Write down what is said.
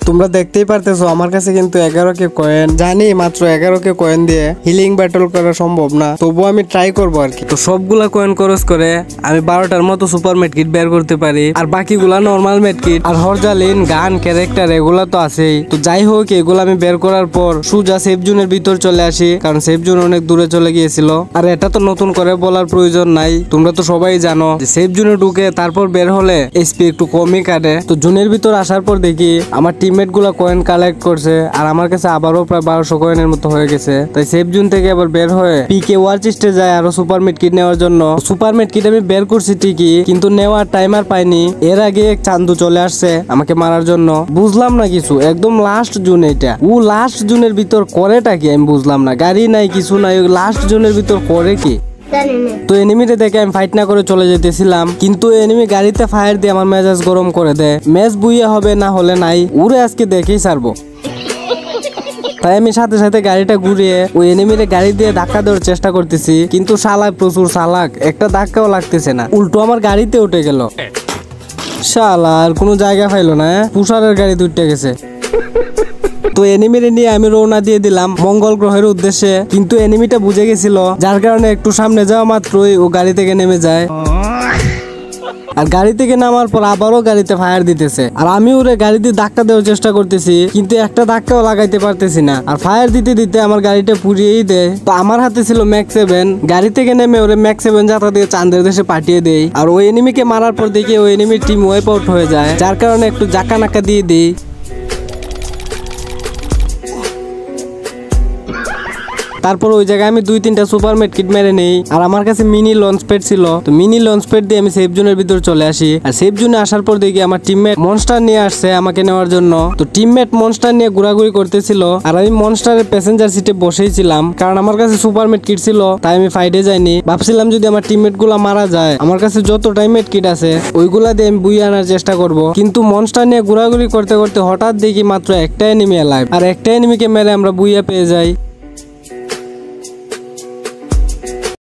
তোমরা দেখতেই পারতেছো আমার কাছে কিন্তু 11 কে কয়েন, জানি মাত্র 11 কে কয়েন দিয়ে হিলিং ব্যাটল করা সম্ভব না, তবুও আমি ট্রাই করবো আর কি। তো সবগুলা কয়েন খরচ করে আমি 12টার মতো সুপার মেডকিট বের করতে পারি, আর বাকিগুলা নর্মাল মেডকিট আর হরজালিন গান ক্যারেক্টার এগুলা তো আছেই। তো যাই হোক, এগুলো আমি বের করার পর সোজা সেফ জোনের ভিতর চলে আসি, কারণ সেফ জোন অনেক দূরে চলে গিয়েছিল। আর এটা তো নতুন করে বলার প্রয়োজন নাই, তোমরা তো সবাই জানো যে সেফ জোনে ঢুকে তারপর বের হলে এসপি একটু কমই কাটে। তো জোনের ভিতর আসার পর দেখি আমার টিমমেট গুলা কয়েন কালেক্ট করছে, আর আমার কাছে আবারও প্রায় 1200 কয়েনের মতো হয়ে গেছে। তাই সেফ জোন থেকে আবার বের হয়ে পিকে ওয়ার চেস্টে যায় আরো সুপার মেডকিট নেওয়ার জন্য। সুপার মেডকিট আমি বের করছি ঠিকই, কিন্তু নেওয়ার টাইম আর পাইনি। এর আগে এক চান্দু চলে আসছে আমাকে মারার জন্য। বুঝলাম না কিছু, একদম লাস্ট জোন এটা। ও লাস্ট জোনের ভিতর করেটা কি আমি বুঝলাম না, গাড়ি নাই কিছু নাই, লাস্ট জোনের ভিতর করে কি? তো এনিমিটা দেখে আমি ফাইট না করে চলে যেতেছিলাম, কিন্তু এনিমি গাড়িতে ফায়ার দিয়ে আমার মেজাজ গরম করে দেয়। ম্যাচ বুইয়া হবে না হলে নাই, উড়ে আজকে দেখেই ছাড়বো। তাই আমি সাথে সাথে গাড়িটা ঘুরিয়ে ওই এনিমিরে গাড়ি দিয়ে ধাক্কা দেওয়ার চেষ্টা করতেছি, কিন্তু শালা প্রচুর চালাক, একটা ধাক্কাও লাগতেছে না, উল্টো আমার গাড়িতে উঠে গেল। শালা আর কোনো জায়গা পাইলো না, পুষারের গাড়ি উঠে গেছে। তো এনিমিরে নিয়ে আমি রওনা দিয়ে দিলাম মঙ্গল গ্রহের উদ্দেশ্যে, কিন্তু এনিমিটা বুঝে গেছিল, যার কারণে একটু সামনে যাওয়া মাত্রই ও গাড়ি থেকে নেমে যায়। আর গাড়ি থেকে নামার পর আবারও গাড়িতে ফায়ার দিতেছে, আর আমি ওরে গাড়ি দিয়ে ধাক্কা দেওয়ার চেষ্টা করতেছি, কিন্তু একটা ধাক্কাও লাগাইতে পারতেছি না। আর ফায়ার দিতে দিতে আমার গাড়িটা পুড়িয়েই দেয়। তো আমার হাতে ছিল ম্যাক্স 7, গাড়ি থেকে নেমে ওরে ম্যাক্স 7 যাত্রা দিয়ে চাঁদের দেশে পাঠিয়ে দেই। আর ওই এনিমিকে মারার পর দেখি ওই এনিমির টিম ওয়াইপ আউট হয়ে যায়, যার কারণে একটু জাকা নাকা দিয়ে দিই। তারপর ওই জায়গায় আমি 2-3টা সুপার মেডকিট মেরে নেই, আর আমার কাছে মিনি লঞ্চ প্যাড ছিল। তো মিনি লঞ্চ প্যাড দিয়ে আমি সেফ জোনের ভিতর চলে আসি, আর সেফ জোনে আসার পর দেখি আমার টিমমেট মনস্টার নিয়ে আসছে আমাকে নেওয়ার জন্য। তো টিমমেট মনস্টার নিয়ে ঘোরাঘুরি করতেছিল, আর আমি মনস্টারের প্যাসেঞ্জার সিটে বসেই ছিলাম, কারণ আমার কাছে সুপার মেডকিট ছিল। তাই আমি ফাইটে যাইনি, ভাবছিলাম যদি আমার টিমমেট গুলা মারা যায়, আমার কাছে যতটাই মেডকিট আছে ওইগুলা দিয়ে আমি বুইয়ে আনার চেষ্টা করব। কিন্তু মনস্টার নিয়ে ঘোরাঘুরি করতে করতে হঠাৎ দেখি মাত্র একটা এনিমি লাইভ, আর একটা এনিমিকে মেরে আমরা বুইয়া পেয়ে যাই।